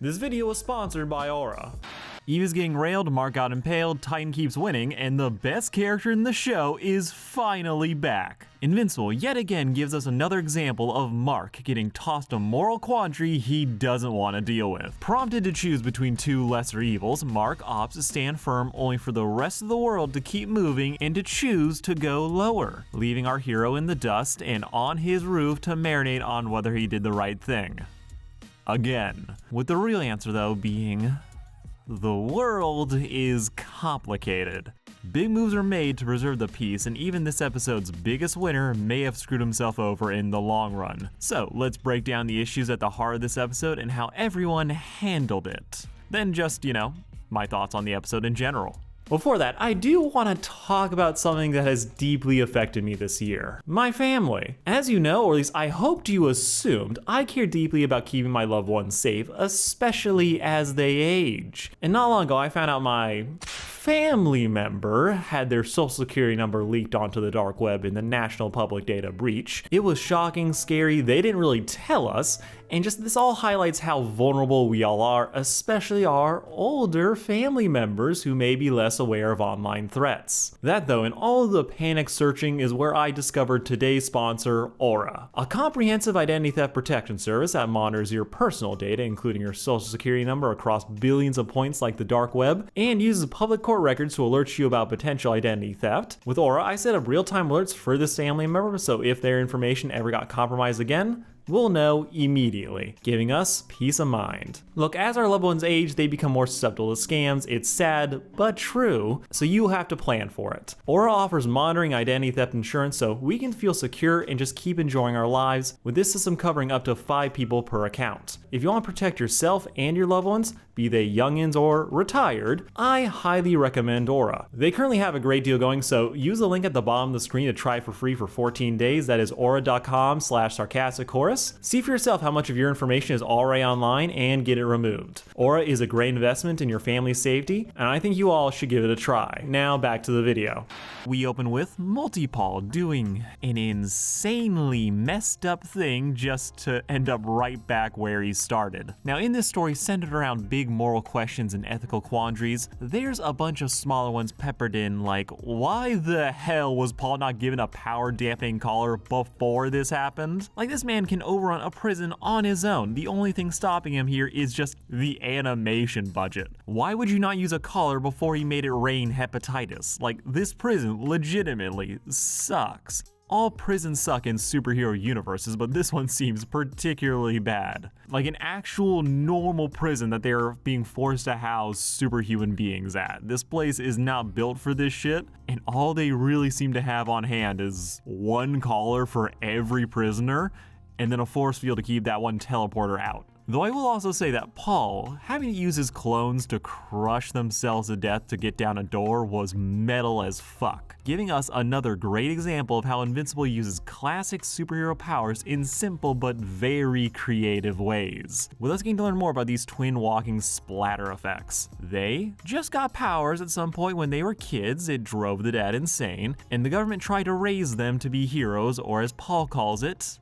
This video was sponsored by Aura. Eve is getting railed, Mark got impaled, Titan keeps winning, and the best character in the show is finally back. Invincible yet again gives us another example of Mark getting tossed a moral quandary he doesn't want to deal with. Prompted to choose between two lesser evils, Mark opts to stand firm only for the rest of the world to keep moving and to choose to go lower, leaving our hero in the dust and on his roof to marinate on whether he did the right thing. Again. With the real answer though being, the world is complicated. Big moves are made to preserve the peace, and even this episode's biggest winner may have screwed himself over in the long run. So let's break down the issues at the heart of this episode and how everyone handled it. Then just, my thoughts on the episode in general. Before that, I do want to talk about something that has deeply affected me this year. My family. As you know, or at least I hoped you assumed, I care deeply about keeping my loved ones safe, especially as they age. And not long ago, I found out my family member had their social security number leaked onto the dark web in the National Public Data Breach. It was shocking, scary, they didn't really tell us, and just this all highlights how vulnerable we all are, especially our older family members who may be less aware of online threats. That though, in all of the panic searching is where I discovered today's sponsor, Aura, a comprehensive identity theft protection service that monitors your personal data, including your social security number across billions of points like the dark web, and uses public court records to alert you about potential identity theft. With Aura, I set up real-time alerts for this family member, so if their information ever got compromised again, we'll know immediately, giving us peace of mind. Look, as our loved ones age, they become more susceptible to scams. It's sad, but true, so you have to plan for it. Aura offers monitoring identity theft insurance so we can feel secure and just keep enjoying our lives, with this system covering up to 5 people per account. If you want to protect yourself and your loved ones, be they youngins or retired, I highly recommend Aura. They currently have a great deal going, so use the link at the bottom of the screen to try for free for 14 days. That is aura.com/sarcasticchorus. See for yourself how much of your information is already online and get it removed. Aura is a great investment in your family's safety, and I think you all should give it a try. Now back to the video. We open with Multia doing an insanely messed up thing just to end up right back where he started. Now in this story centered around big moral questions and ethical quandaries, there's a bunch of smaller ones peppered in, like why the hell was Paul not given a power dampening collar before this happened? Like, this man can overrun a prison on his own. The only thing stopping him here is just the animation budget. Why would you not use a collar before he made it rain hepatitis? Like, this prison legitimately sucks. All prisons suck in superhero universes, but this one seems particularly bad. Like an actual normal prison that they're being forced to house superhuman beings at. This place is not built for this shit, and all they really seem to have on hand is one collar for every prisoner, and then a force field to keep that one teleporter out. Though I will also say that Paul, having to use his clones to crush themselves to death to get down a door was metal as fuck, giving us another great example of how Invincible uses classic superhero powers in simple but very creative ways. With us getting to learn more about these twin walking splatter effects. They just got powers at some point when they were kids, it drove the dad insane, and the government tried to raise them to be heroes, or as Paul calls it,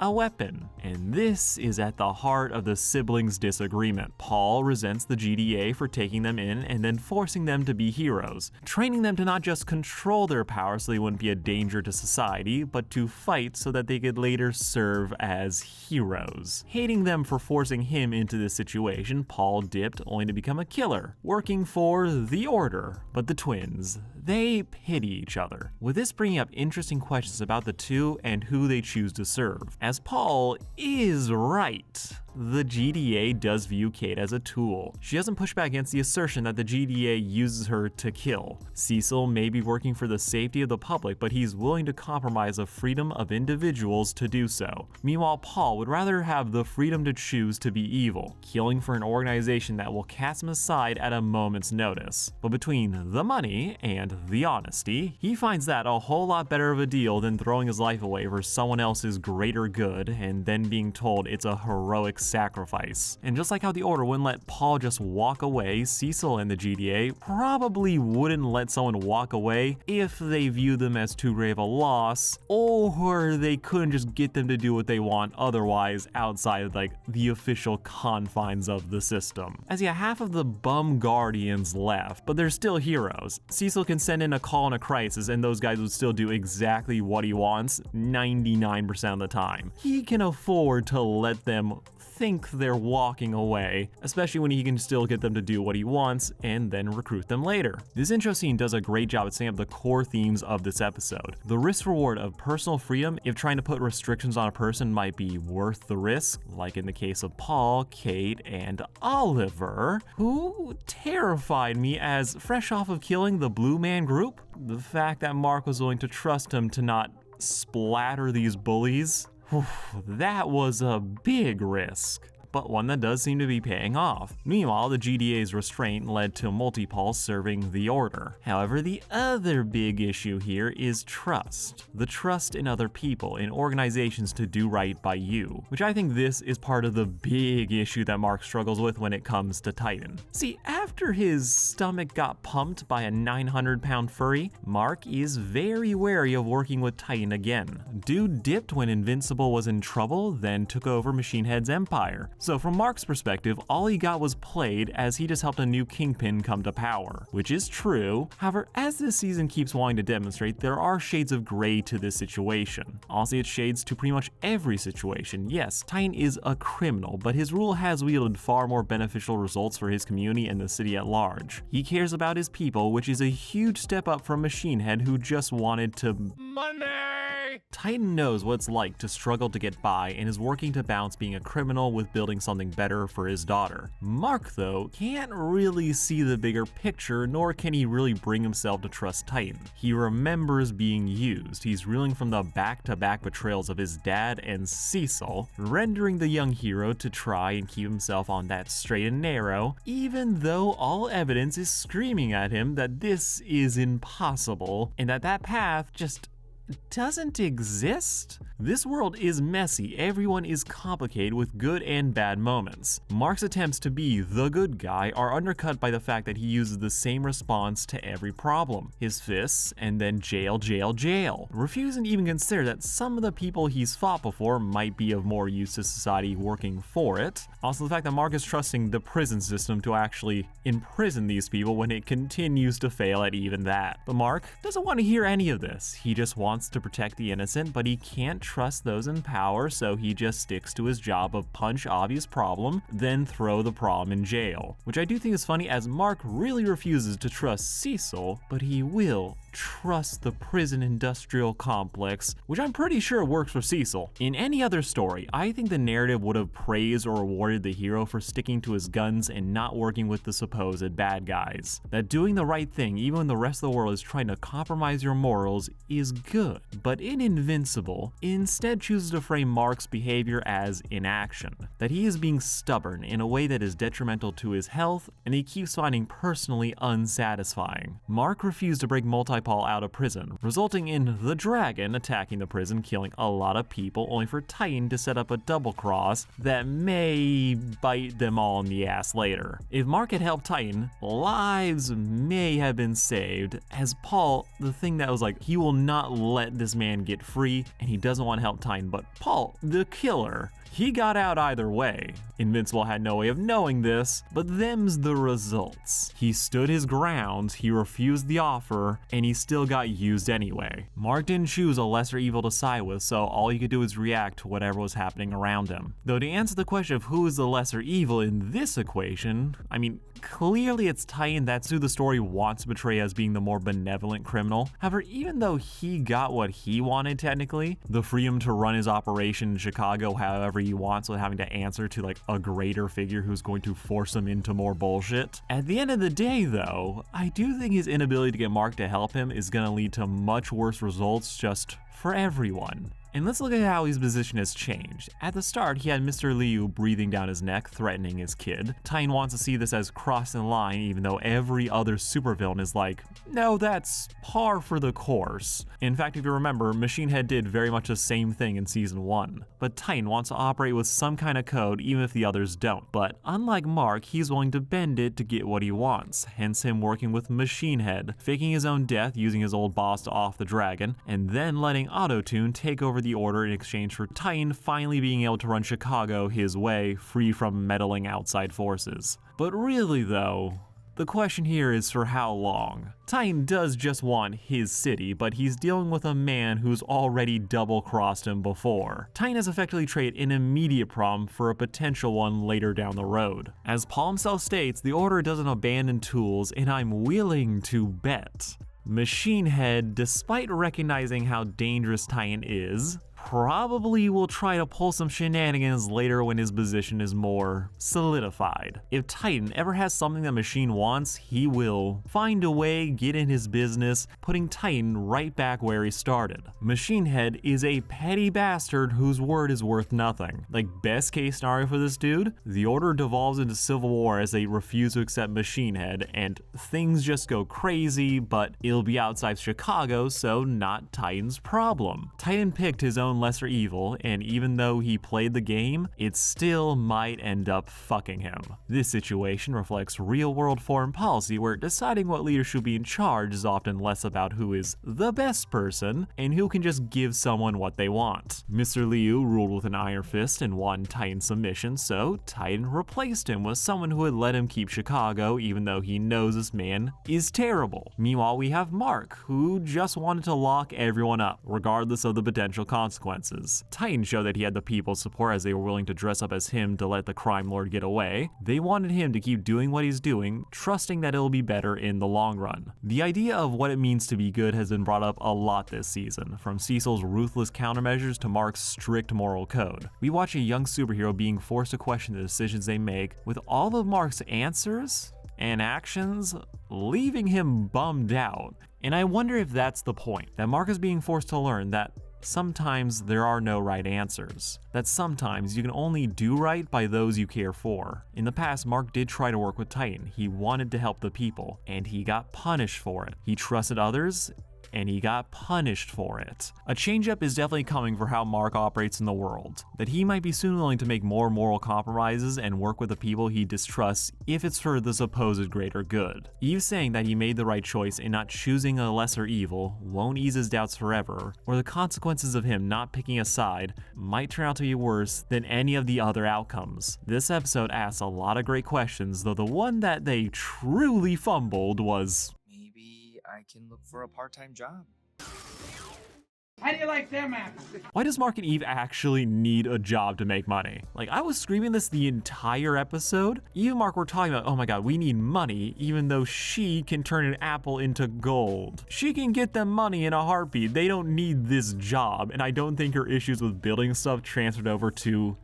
a weapon. And this is at the heart of the siblings' disagreement. Paul resents the GDA for taking them in and then forcing them to be heroes, training them to not just control their power so they wouldn't be a danger to society, but to fight so that they could later serve as heroes. Hating them for forcing him into this situation, Paul dipped only to become a killer, working for the Order. But the twins, they pity each other, with this bringing up interesting questions about the two and who they choose to serve. As Paul is right, the GDA does view Kate as a tool. She doesn't push back against the assertion that the GDA uses her to kill. Cecil may be working for the safety of the public, but he's willing to compromise the freedom of individuals to do so. Meanwhile, Paul would rather have the freedom to choose to be evil, killing for an organization that will cast him aside at a moment's notice. But between the money and the honesty, he finds that a whole lot better of a deal than throwing his life away for someone else's greater good good and then being told it's a heroic sacrifice. And just like how the Order wouldn't let Paul just walk away, Cecil and the GDA probably wouldn't let someone walk away if they view them as too grave a loss, or they couldn't just get them to do what they want otherwise outside of like the official confines of the system. As yeah, half of the bum Guardians left, but they're still heroes. Cecil can send in a call in a crisis and those guys would still do exactly what he wants 99% of the time. He can afford to let them think they're walking away, especially when he can still get them to do what he wants and then recruit them later. This intro scene does a great job at setting up the core themes of this episode. The risk reward of personal freedom if trying to put restrictions on a person might be worth the risk, like in the case of Paul, Kate, and Oliver, who terrified me as fresh off of killing the Blue Man group. The fact that Mark was willing to trust him to not splatter these bullies, that was a big risk, but one that does seem to be paying off. Meanwhile, the GDA's restraint led to Multipulse serving the Order. However, the other big issue here is trust. The trust in other people, in organizations to do right by you, which I think this is part of the big issue that Mark struggles with when it comes to Titan. See, after his stomach got pumped by a 900-pound furry, Mark is very wary of working with Titan again. Dude dipped when Invincible was in trouble, then took over Machine Head's empire. So from Mark's perspective, all he got was played as he just helped a new kingpin come to power, which is true. However, as this season keeps wanting to demonstrate, there are shades of gray to this situation. Honestly, it's shades to pretty much every situation. Yes, Titan is a criminal, but his rule has wielded far more beneficial results for his community and the city at large. He cares about his people, which is a huge step up from Machine Head, who just wanted to money. Titan knows what it's like to struggle to get by and is working to balance being a criminal with building something better for his daughter. Mark, though, can't really see the bigger picture, nor can he really bring himself to trust Titan. He remembers being used. He's reeling from the back-to-back betrayals of his dad and Cecil, rendering the young hero to try and keep himself on that straight and narrow, even though all evidence is screaming at him that this is impossible and that path just doesn't exist? This world is messy, everyone is complicated with good and bad moments. Mark's attempts to be the good guy are undercut by the fact that he uses the same response to every problem. His fists, and then jail, jail, jail. Refusing to even consider that some of the people he's fought before might be of more use to society working for it. Also the fact that Mark is trusting the prison system to actually imprison these people when it continues to fail at even that. But Mark doesn't want to hear any of this. He just wants to protect the innocent, but he can't trust those in power, so he just sticks to his job of punch obvious problem, then throw the problem in jail. Which I do think is funny, as Mark really refuses to trust Cecil, but he will trust the prison industrial complex, which I'm pretty sure works for Cecil. In any other story, I think the narrative would have praised or rewarded the hero for sticking to his guns and not working with the supposed bad guys. That doing the right thing, even when the rest of the world is trying to compromise your morals, is good. But in Invincible, instead chooses to frame Mark's behavior as inaction. That he is being stubborn in a way that is detrimental to his health, and he keeps finding personally unsatisfying. Mark refused to break Multipulse out of prison, resulting in the dragon attacking the prison, killing a lot of people, only for Titan to set up a double cross that may bite them all in the ass later. If Mark had helped Titan, lives may have been saved, as Paul, the thing that was like, he will not let this man get free, and he doesn't want to help Titan, but Paul, the killer, he got out either way. Invincible had no way of knowing this, but them's the results. He stood his ground, he refused the offer, and he still got used anyway. Mark didn't choose a lesser evil to side with, so all he could do was react to whatever was happening around him. Though to answer the question of who is the lesser evil in this equation, I mean, clearly it's Titan. That's who the story wants to portray as being the more benevolent criminal. However, even though he got what he wanted technically, the freedom to run his operation in Chicago however he wants without having to answer to like a greater figure who's going to force him into more bullshit. At the end of the day though, I do think his inability to get Mark to help him is going to lead to much worse results just for everyone. And let's look at how his position has changed. At the start, he had Mr. Liu breathing down his neck, threatening his kid. Titan wants to see this as crossing the line, even though every other supervillain is like, no, that's par for the course. In fact, if you remember, Machine Head did very much the same thing in Season 1. But Titan wants to operate with some kind of code even if the others don't. But unlike Mark, he's willing to bend it to get what he wants, hence him working with Machine Head, faking his own death using his old boss to off the dragon, and then letting Autotune take over the order in exchange for Titan finally being able to run Chicago his way, free from meddling outside forces. But really though, the question here is for how long? Titan does just want his city, but he's dealing with a man who's already double-crossed him before. Titan has effectively traded an immediate problem for a potential one later down the road. As Paul himself states, the Order doesn't abandon tools, and I'm willing to bet Machine Head, despite recognizing how dangerous Titan is, probably will try to pull some shenanigans later when his position is more solidified. If Titan ever has something that Machine wants, he will find a way, get in his business, putting Titan right back where he started. Machine Head is a petty bastard whose word is worth nothing. Like, best case scenario for this dude, the Order devolves into civil war as they refuse to accept Machine Head, and things just go crazy, but it'll be outside Chicago, so not Titan's problem. Titan picked his own lesser evil, and even though he played the game, it still might end up fucking him. This situation reflects real-world foreign policy where deciding what leader should be in charge is often less about who is the best person and who can just give someone what they want. Mr. Liu ruled with an iron fist and won Titan's submission, so Titan replaced him with someone who would let him keep Chicago even though he knows this man is terrible. Meanwhile, we have Mark, who just wanted to lock everyone up, regardless of the potential consequences. Titan showed that he had the people's support as they were willing to dress up as him to let the crime lord get away. They wanted him to keep doing what he's doing, trusting that it'll be better in the long run. The idea of what it means to be good has been brought up a lot this season, from Cecil's ruthless countermeasures to Mark's strict moral code. We watch a young superhero being forced to question the decisions they make, with all of Mark's answers and actions leaving him bummed out. And I wonder if that's the point, that Mark is being forced to learn that sometimes there are no right answers. That sometimes you can only do right by those you care for. In the past, Mark did try to work with Titan. He wanted to help the people, and he got punished for it. He trusted others, and he got punished for it. A change-up is definitely coming for how Mark operates in the world, that he might be soon willing to make more moral compromises and work with the people he distrusts if it's for the supposed greater good. Eve saying that he made the right choice in not choosing a lesser evil won't ease his doubts forever, or the consequences of him not picking a side might turn out to be worse than any of the other outcomes. This episode asks a lot of great questions, though the one that they truly fumbled was, I can look for a part-time job. How do you like them apples? why does Mark and Eve actually need a job to make money? Like, I was screaming this the entire episode. Eve and Mark were talking about, oh my god, we need money, even though she can turn an apple into gold. She can get them money in a heartbeat. They don't need this job, and I don't think her issues with building stuff transferred over to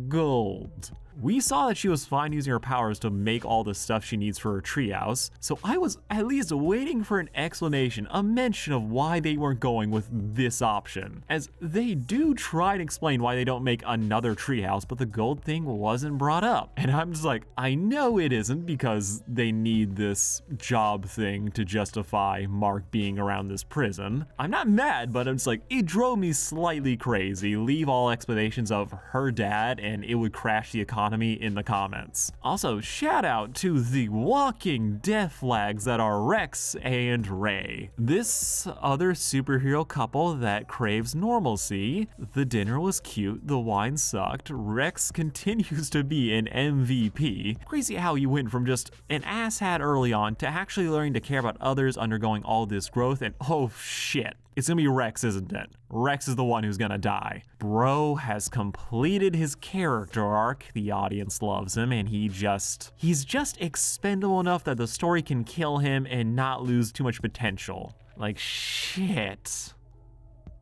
gold. We saw that she was fine using her powers to make all the stuff she needs for her treehouse, so I was at least waiting for an explanation, a mention of why they weren't going with this option, as they do try to explain why they don't make another treehouse, but the gold thing wasn't brought up. And I'm just like, I know it isn't because they need this job thing to justify Mark being around this prison. I'm not mad, but I'm just like, it drove me slightly crazy. Leave all explanations of her dad and it would crash the economy in the comments. Also, shout out to the walking death flags that are Rex and Ray. This other superhero couple that craves normalcy. The dinner was cute, the wine sucked, Rex continues to be an MVP. Crazy how he went from just an asshat early on to actually learning to care about others undergoing all this growth, and oh shit. It's gonna be Rex, isn't it? Rex is the one who's gonna die. Bro has completed his character arc, the audience loves him, and he's just expendable enough that the story can kill him and not lose too much potential. Like, shit.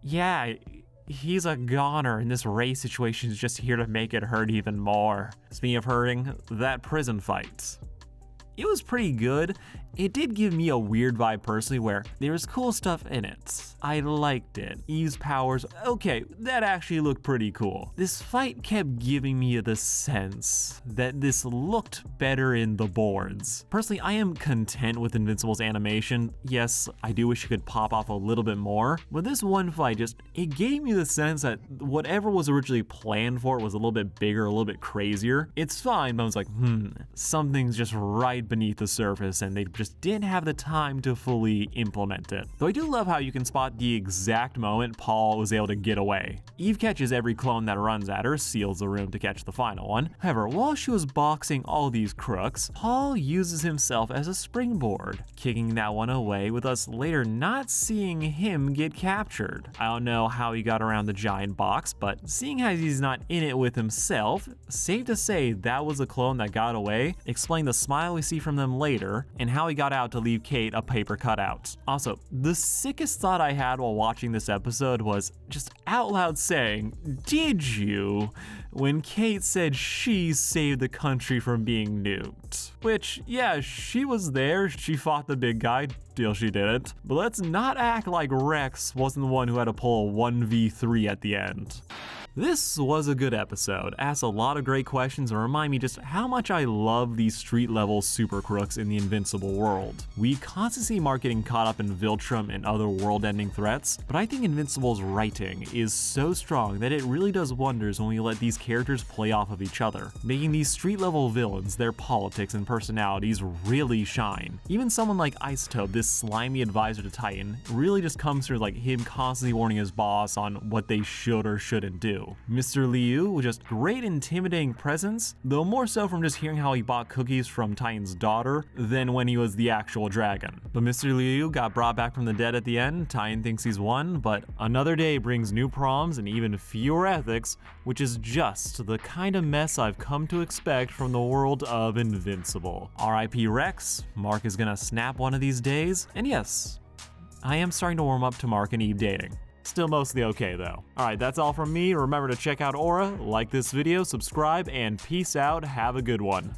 Yeah, he's a goner, and this Ray situation is just here to make it hurt even more. Speaking of hurting, that prison fight. It was pretty good, It did give me a weird vibe personally where there was cool stuff in it. I liked it. Eve's powers, okay, that actually looked pretty cool. This fight kept giving me the sense that this looked better in the boards. Personally, I am content with Invincible's animation. Yes, I do wish it could pop off a little bit more, but this one fight it gave me the sense that whatever was originally planned for it was a little bit bigger, a little bit crazier. It's fine, but I was like, something's just right beneath the surface and they just didn't have the time to fully implement it. Though I do love how you can spot the exact moment Paul was able to get away. Eve catches every clone that runs at her, seals the room to catch the final one. However, while she was boxing all these crooks, Paul uses himself as a springboard, kicking that one away with us later not seeing him get captured. I don't know how he got around the giant box, but seeing as he's not in it with himself, safe to say that was a clone that got away, explain the smile we see from them later, and how he got out to leave Kate a paper cutout. Also, the sickest thought I had while watching this episode was just out loud saying, "Did you?" when Kate said she saved the country from being nuked. Which, yeah, she was there, she fought the big guy, till she didn't. But let's not act like Rex wasn't the one who had to pull a 1v3 at the end. This was a good episode, asked a lot of great questions and remind me just how much I love these street level super crooks in the Invincible world. We constantly see Mark getting caught up in Viltrum and other world ending threats, but I think Invincible's writing is so strong that it really does wonders when we let these characters play off of each other, making these street level villains, their politics and personalities really shine. Even someone like Isotope, this slimy advisor to Titan, really just comes through like him constantly warning his boss on what they should or shouldn't do. Mr. Liu was just great intimidating presence, though more so from just hearing how he bought cookies from Titan's daughter than when he was the actual dragon. But Mr. Liu got brought back from the dead at the end. Titan thinks he's won, but another day brings new problems and even fewer ethics, which is just the kind of mess I've come to expect from the world of Invincible. R.I.P. Rex, Mark is gonna snap one of these days, and yes, I am starting to warm up to Mark and Eve dating. Still mostly okay though. Alright, that's all from me. Remember to check out Aura, like this video, subscribe, and peace out. Have a good one.